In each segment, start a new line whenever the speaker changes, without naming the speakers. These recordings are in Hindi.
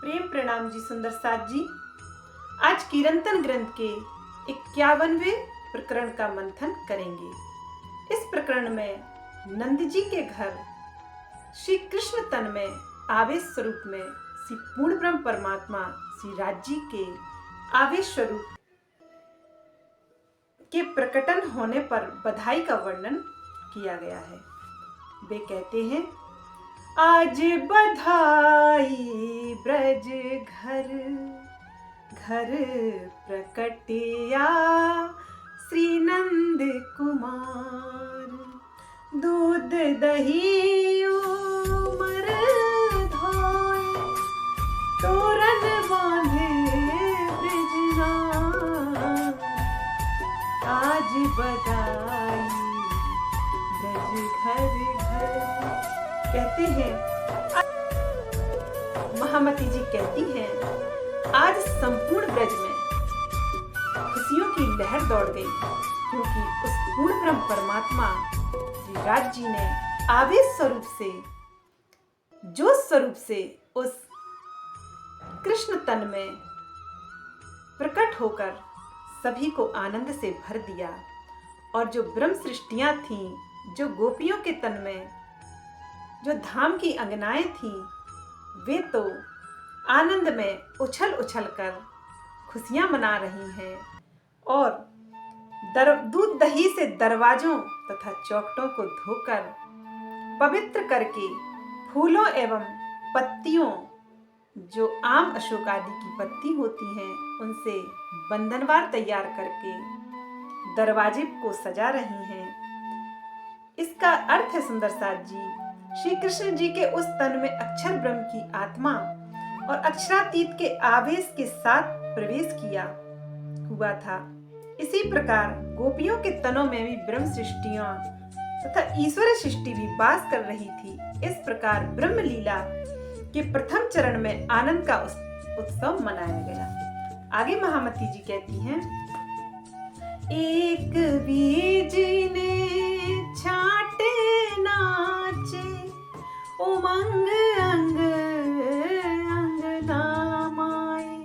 प्रेम प्रणाम जी सुंदर साथ जी। आज कीर्तन ग्रंथ के 51वें प्रकरण का मंथन करेंगे। इस प्रकरण में नंद जी के घर श्री कृष्ण तन में आवेश स्वरूप में श्री पूर्ण ब्रह्म परमात्मा श्री राज जी के आवेश स्वरूप के प्रकटन होने पर बधाई का वर्णन किया गया है। वे कहते हैं, आज बधाई ब्रज घर घर प्रकटिया श्री नंद कुमार, दूध दही उमर धोए तोरण बांधे ब्रजनार, आज बधाई ब्रज घर घर। कहते हैं, महामती जी कहती हैं, आज संपूर्ण ब्रज में खुशियों की लहर दौड़ गई, क्योंकि उस पूर्ण ब्रह्म परमात्मा श्री राज जी ने आवेश स्वरूप से, जोश स्वरूप से उस कृष्ण तन में प्रकट होकर सभी को आनंद से भर दिया। और जो ब्रह्म सृष्टियां थीं, जो गोपियों के तन में जो धाम की अंगनाएं थीं, वे तो आनंद में उछल उछल कर खुशियां मना रही हैं और दूध दही से दरवाजों तथा चौखटों को धोकर पवित्र करके फूलों एवं पत्तियों, जो आम अशोक आदि की पत्ती होती हैं, उनसे बंधनवार तैयार करके दरवाजे को सजा रही हैं। इसका अर्थ है सुंदर साथ जी, श्री कृष्ण जी के उस तन में अक्षर ब्रह्म की आत्मा और अक्षरातीत के आवेश के साथ प्रवेश किया हुआ था। इसी प्रकार गोपियों के तनों में भी ब्रह्म सृष्टियां तथा ईश्वर सृष्टि भी वास कर रही थी। इस प्रकार ब्रह्म लीला के प्रथम चरण में आनंद का उत्सव मनाया गया। आगे महामती जी कहती हैं, एक बीज ने छाटे नाचे उमंग अंग अंगना माए,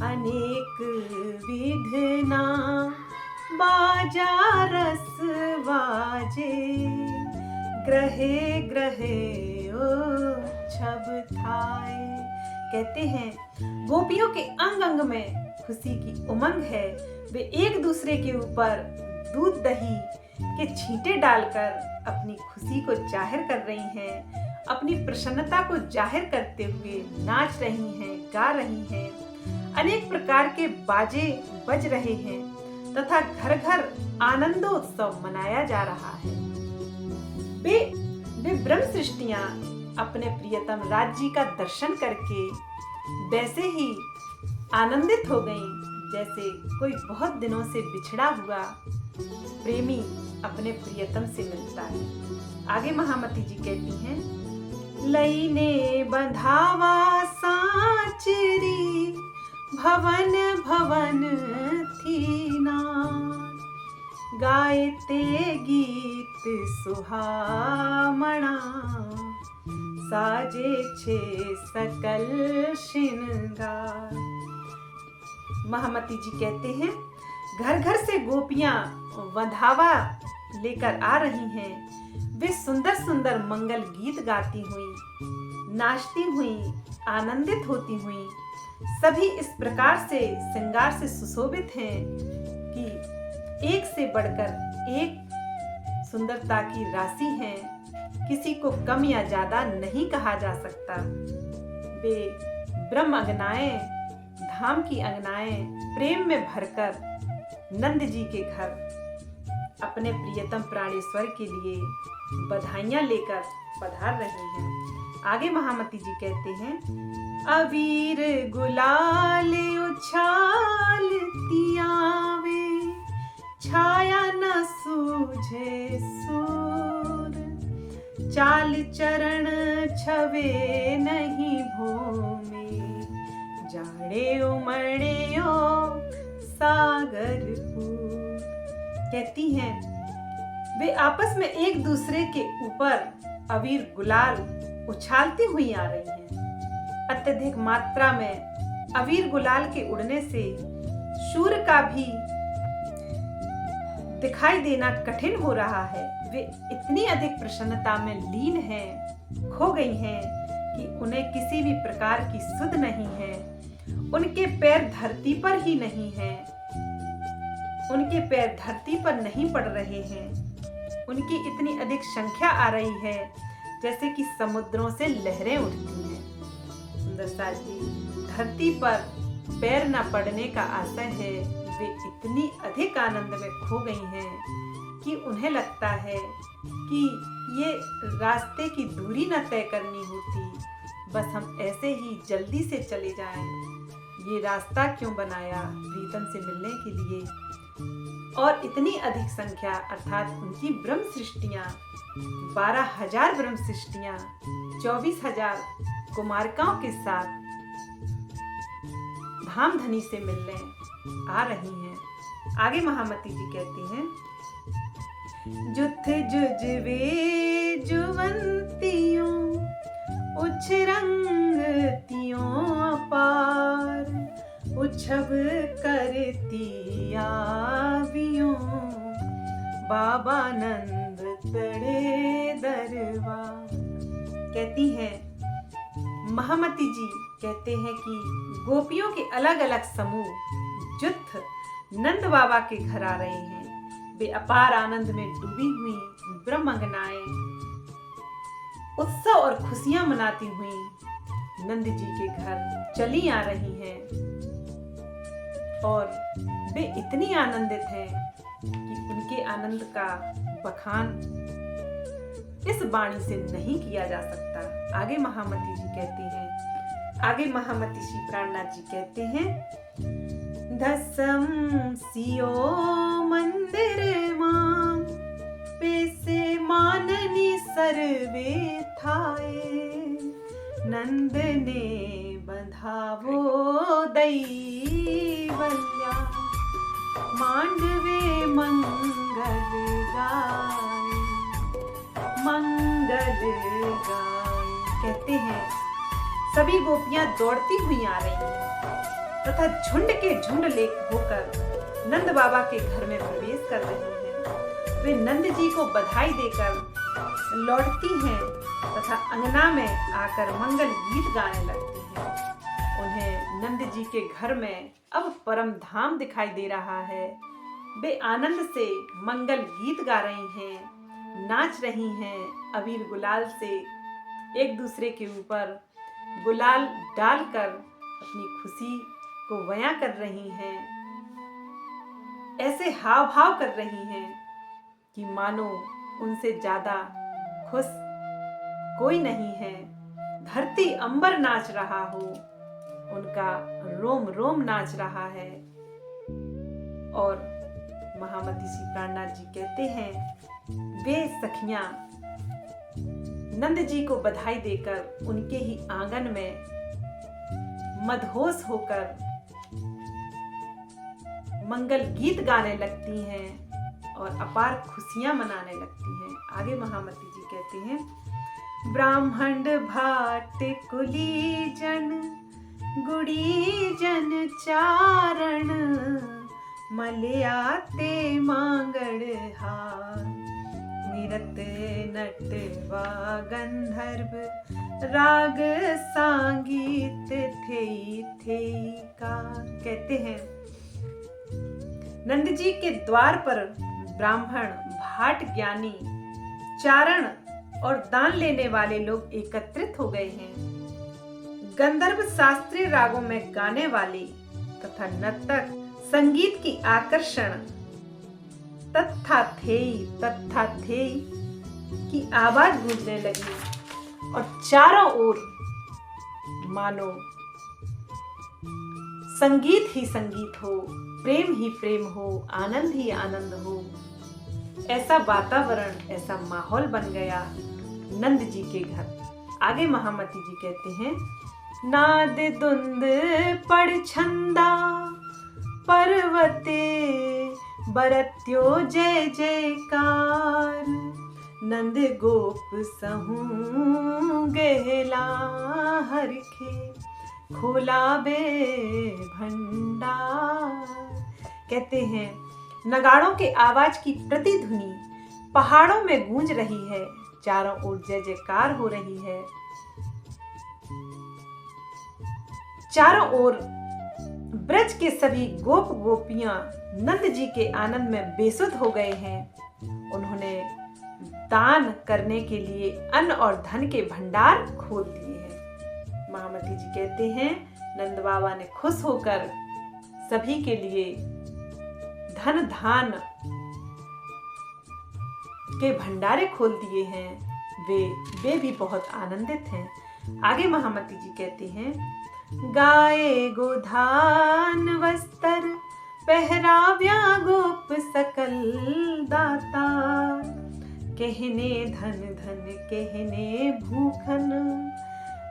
अनेक विधना बाजा रस बाजे, ग्रहे ग्रहे ओ छब थाए। कहते हैं, गोपियों के अंग अंग में खुशी की उमंग है। वे एक दूसरे के ऊपर दूध दही के छींटे डालकर अपनी खुशी को जाहिर कर रही हैं, अपनी प्रसन्नता को जाहिर करते हुए नाच रही हैं, गा रही हैं। अनेक प्रकार के बाजे बज रहे हैं तथा घर घर आनंदोत्सव मनाया जा रहा है। वे ब्रह्म सृष्टियां अपने प्रियतम राज जी का दर्शन करके वैसे ही आनंदित हो गईं, जैसे कोई बहुत दिनों से बिछड़ा हुआ प्रेमी अपने प्रियतम से मिलता है। आगे महामती जी कहती हैं, लई ने बंधावा सांचरी, भवन भवन थी नार, गायते गीत सुहामणा, साजे छे सकल श्रृंगार। महामती जी कहते हैं, घर घर से गोपियां वंधावा लेकर आ रही हैं। वे सुंदर सुंदर मंगल गीत गाती हुई, नाचती हुई, आनंदित होती हुई, सभी इस प्रकार से श्रृंगार से सुशोभित हैं कि एक से बढ़कर एक सुंदरता की राशि है। किसी को कम या ज्यादा नहीं कहा जा सकता। वे ब्रह्म अंगनाएं, धाम की अंगनाएं प्रेम में भरकर नंद जी के घर अपने प्रियतम प्राणेश्वर के लिए बधाइयां लेकर पधार रही हैं। आगे महामती जी कहते हैं, अबीर गुलाल उछालती आवे, छाया न सूझे सूर, चाल चरण छवे नहीं भूमि, जाड़े उमड़ियो सागरपुर। कहती हैं, वे आपस में एक दूसरे के ऊपर अबीर गुलाल उछालती हुई आ रही हैं। अत्यधिक मात्रा में अबीर गुलाल के उड़ने से सूर्य का भी दिखाई देना कठिन हो रहा है। वे इतनी अधिक प्रसन्नता में लीन हैं, खो गई हैं कि उन्हें किसी भी प्रकार की सुध नहीं है। उनके पैर धरती पर ही नहीं हैं, उनके पैर धरती पर नहीं पड़ रहे हैं। उनकी इतनी अधिक संख्या आ रही है जैसे कि समुद्रों से लहरें उठती हैं। सुंदरसा जी, धरती पर पैर न पड़ने का आशय है। वे इतनी अधिक आनंद में खो गई हैं कि उन्हें लगता है कि ये रास्ते की दूरी न तय करनी होती, बस हम ऐसे ही जल्दी से चले जाएं। ये रास्ता क्यों बनाया प्रीतम से मिलने के लिए। और इतनी अधिक संख्या अर्थात उनकी ब्रह्म सृष्टियां, 12,000 ब्रह्म सृष्टियां 24,000 कुमारिकाओं के साथ धामधनी से मिलने आ रही हैं। आगे महामती जी कहती हैं, जुथ जुजवे जुवंतियों उछरंगतियों अपार, उछब करती आवियों बाबा नंद तड़े दरबार। कहती हैं महामती जी, कहते हैं कि गोपियों के अलग अलग समूह जुथ नंद बाबा के घर आ रहे हैं। वे अपार आनंद में डूबी हुई ब्रह्मंगनाएं उत्सव और खुशियां मनाती हुई नंद जी के घर चली आ रही हैं। और वे इतनी आनंदित हैं कि उनके आनंद का बखान इस वाणी से नहीं किया जा सकता। आगे महामती जी कहती हैं, आगे महामती श्री प्राणनाथ जी कहते हैं, दसम सियो मंदिर मां पेसे माननी सर्वे थाए, नंद ने बंधावो दैवल्या मांडवे मंगल गाय, मंगल गाय। कहते हैं सभी गोपियां दौड़ती हुई आ रही हैं तथा झुंड के झुंड ले होकर नंद बाबा के घर में प्रवेश कर रही हैं। वे नंद जी को बधाई देकर लौटती हैं तथा अंगना में आकर मंगल गीत गाने लगती हैं। उन्हें नंद जी के घर में अब परम धाम दिखाई दे रहा है। वे आनंद से मंगल गीत गा रही हैं, नाच रही हैं, अबीर गुलाल से एक दूसरे के ऊपर गुलाल डालकर अपनी खुशी को बयां कर रही हैं। ऐसे हाव भाव कर रही हैं कि मानो उनसे ज्यादा खुश कोई नहीं है। धरती अंबर नाच रहा हो, उनका रोम रोम नाच रहा है। और महामती श्री प्राणनाथ जी कहते हैं, वे सखियां नंद जी को बधाई देकर उनके ही आंगन में मदहोश होकर मंगल गीत गाने लगती हैं और अपार खुशियां मनाने लगती हैं। आगे महामती जी कहते हैं, ब्राह्मण भाट कुली जन गुड़ी जन चारण, मलयाते मांगड़ हार, निरत नटवा गंधर्व राग सांगीत थे का। कहते हैं नंद जी के द्वार पर ब्राह्मण, भाट ज्ञानी, चारण और दान लेने वाले लोग एकत्रित हो गए हैं। गंधर्व शास्त्रीय रागों में गाने वाले तथा नर्तक संगीत की आकर्षण तथा थे की आवाज गूंजने लगी और चारों ओर मानो संगीत ही संगीत हो, प्रेम ही प्रेम हो, आनंद ही आनंद हो। ऐसा वातावरण, ऐसा माहौल बन गया नंद जी के घर। आगे महामती जी कहते हैं, नाद दुंद पड़ छंदा पर्वते बरत्यो जय जयकार, नंद गोप सहू गहला हरखे खोला बे भंडार। कहते हैं नगाड़ों के आवाज की प्रतिध्वनि पहाड़ों में गूंज रही है, चारों ओर जय जयकार हो रही है। चारों ओर ब्रज के सभी गोप गोपियां नंद जी के आनंद में बेसुध हो गए हैं। उन्होंने दान करने के लिए अन्न और धन के भंडार खोल दिए हैं। महामती जी कहते हैं नंद बाबा ने खुश होकर सभी के लिए धन धान के भंडारे खोल दिए हैं। वे भी बहुत आनंदित हैं। आगे महामती जी कहते हैं गाए गोधान वस्त्र पहराव्या गोप सकल दाता, कहने धन धन कहने भूखन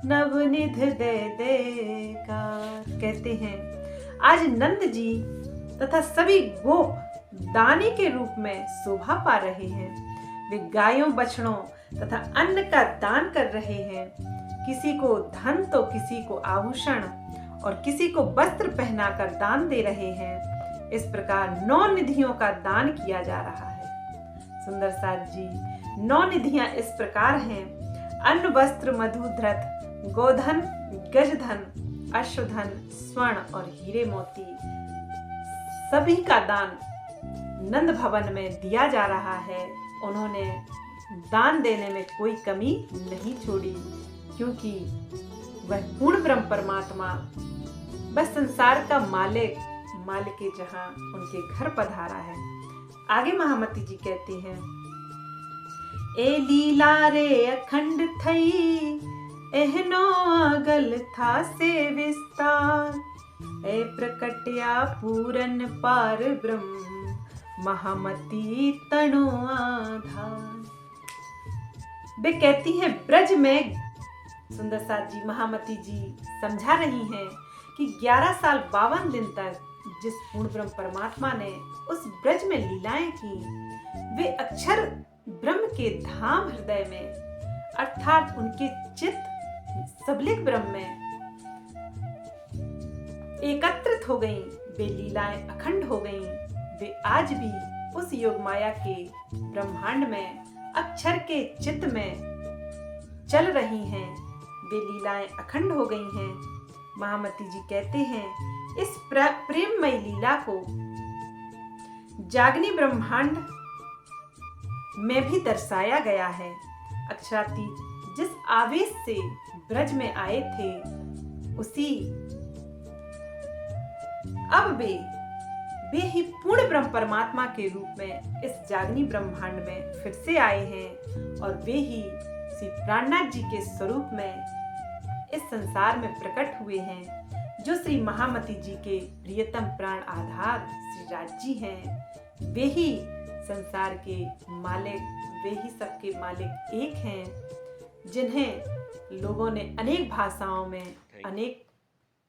नवनिध दे देकार। कहते हैं आज नंद जी तथा सभी गोप दानी के रूप में शोभा पा रहे हैं। वे गायों बछड़ों तथा अन्न का दान कर रहे हैं। किसी को धन तो किसी को आभूषण और किसी को वस्त्र पहनाकर दान दे रहे हैं। इस प्रकार 9 निधियों का दान किया जा रहा है। सुंदर साथ जी 9 निधियां इस प्रकार हैं अन्न वस्त्र मधु धृत गोधन गजधन अश्वधन स्वर्ण और हीरे मोती सभी का दान नंद भवन में दिया जा रहा है। उन्होंने दान देने में कोई कमी नहीं छोड़ी, क्योंकि वह पूर्ण ब्रह्म परमात्मा बस संसार का मालिक जहां उनके घर पधारा है। आगे महामती जी कहते हैं ए लीला रे अखंड थई एहनो अगल था से विस्तार, ए प्रकट्या पूरन पार ब्रह्म महामती तनो आधार। वे कहती हैं ब्रज में सुंदर साथ जी महामती जी समझा रही हैं कि 11 साल 52 दिन तक जिस पूर्ण ब्रह्म परमात्मा ने उस ब्रज में लीलाएं की, वे अक्षर ब्रह्म के धाम हृदय में अर्थात उनके चित्त सबलिक ब्रह्म में एकत्रित हो गईं। वे लीलाएं अखंड हो गईं। वे आज भी उस योग माया के ब्रह्मांड में अक्षर के चित्त में चल रही हैं। वे लीलाएं अखंड हो गई हैं। महामती जी कहते हैं इस प्रेममयी लीला को जागनी ब्रह्मांड में भी दर्शाया गया है। अक्षरातीत जिस आवेश से ब्रज में आए थे उसी अब वे ही पूर्ण ब्रह्म परमात्मा के रूप में इस जागनी ब्रह्मांड में फिर से आए हैं और वे ही श्री प्राणनाथ जी के स्वरूप में इस संसार में प्रकट हुए हैं। जो श्री महामती जी के प्रियतम प्राण आधार श्री राज जी हैं, वे ही संसार के मालिक, वे ही सबके मालिक एक हैं, जिन्हें लोगों ने अनेक भाषाओं में अनेक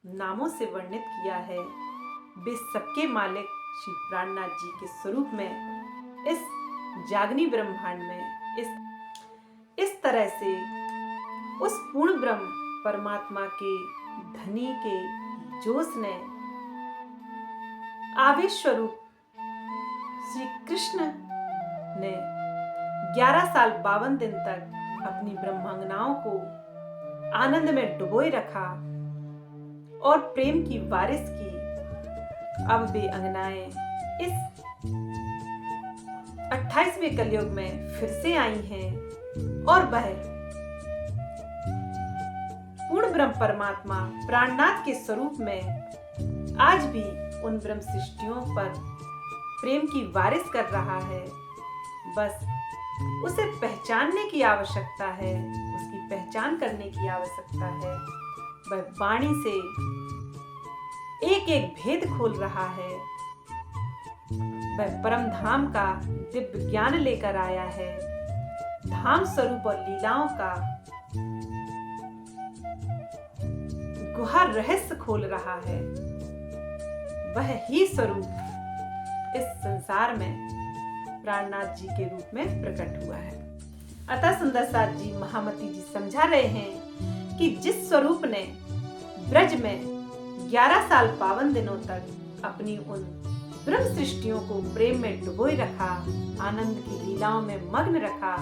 नामों से वर्णित किया है। वे सबके मालिक श्री प्राणनाथ जी के स्वरूप में इस जागनी ब्रह्मांड में इस तरह से उस पूर्ण ब्रह्म परमात्मा के धनी के जोश ने आवेश स्वरूप श्री कृष्ण ने 11 साल 52 दिन तक अपनी ब्रह्मांगनाओं को आनंद में डुबोए रखा और प्रेम की बारिश की। अब वे अंगनाएं इस 28वें कलयुग में फिर से आई हैं और वह पूर्ण ब्रह्म परमात्मा प्राणनाथ के स्वरूप में आज भी उन ब्रह्म सृष्टियों पर प्रेम की बारिश कर रहा है। बस उसे पहचानने की आवश्यकता है, उसकी पहचान करने की आवश्यकता है। वह वाणी से एक एक भेद खोल रहा है। वह परम धाम का दिव्य ज्ञान लेकर आया है। धाम स्वरूप और लीलाओं का गुहार रहस्य खोल रहा है। वह ही स्वरूप इस संसार में प्राणनाथ जी के रूप में प्रकट हुआ है। अतः सुंदर साथ जी महामती जी समझा रहे हैं कि जिस स्वरूप ने ब्रज में 11 साल पावन दिनों तक अपनी उन ब्रह्म सृष्टियों को प्रेम में डुबोए रखा, आनंद की लीलाओं में मग्न रखा,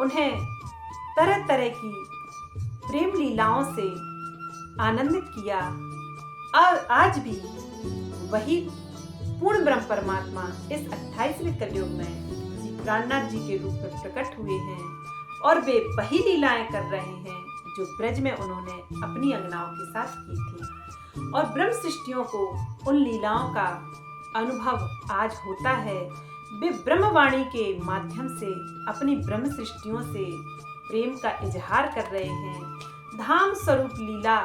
उन्हें तरह तरह की प्रेम लीलाओं से आनंदित किया, और आज भी वही पूर्ण ब्रह्म परमात्मा इस 28वें कलयुग में श्री प्राणनाथ जी के रूप में प्रकट हुए हैं और वे वही लीलाएं कर रहे हैं जो ब्रज में उन्होंने अपनी अंगनाओं के साथ की थी। और ब्रह्म सृष्टियों को उन लीलाओं का अनुभव आज होता है। वे ब्रह्मवाणी के माध्यम से अपनी ब्रह्म सृष्टियों से प्रेम का इजहार कर रहे हैं, धाम स्वरूप लीला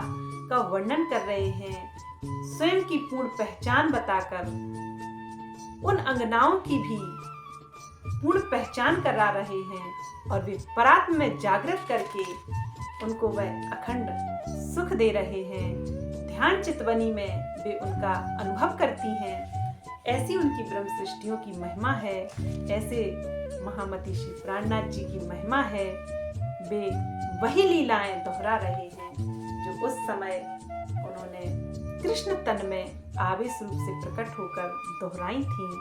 का वर्णन कर रहे हैं, स्वयं की पूर्ण पहचान बताकर उन अंगनाओं की भी पूर्ण पहचान करा रहे हैं, और वे परात्म में जागृत करके उनको वह अखंड सुख दे रहे हैं। ध्यान चितवनी में वे उनका अनुभव करती हैं। ऐसी उनकी ब्रह्म सृष्टियों की महिमा है, ऐसे महामती श्री प्राणनाथ जी की महिमा है। वे वही लीलाएं दोहरा रहे हैं जो उस समय उन्होंने कृष्ण तन में आवेश रूप से प्रकट होकर दोहराई थीं,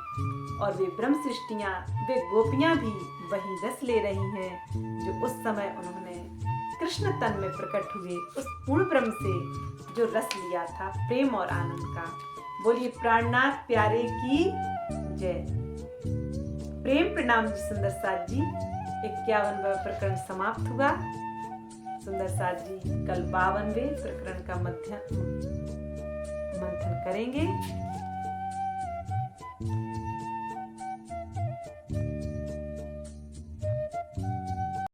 और वे ब्रह्म सृष्टियां, वे गोपियां भी वही रस ले रही हैं जो उस समय उन्होंने कृष्ण तन में प्रकट हुए उस पूर्ण ब्रह्म से जो रस लिया था प्रेम और आनंद का। बोलिए प्राणनाथ प्यारे की जय। प्रेम प्रणाम जी सुंदर साथ जी। 51वां प्रकरण समाप्त हुआ। सुंदर साथ जी कल 52वें प्रकरण का मंथन करेंगे।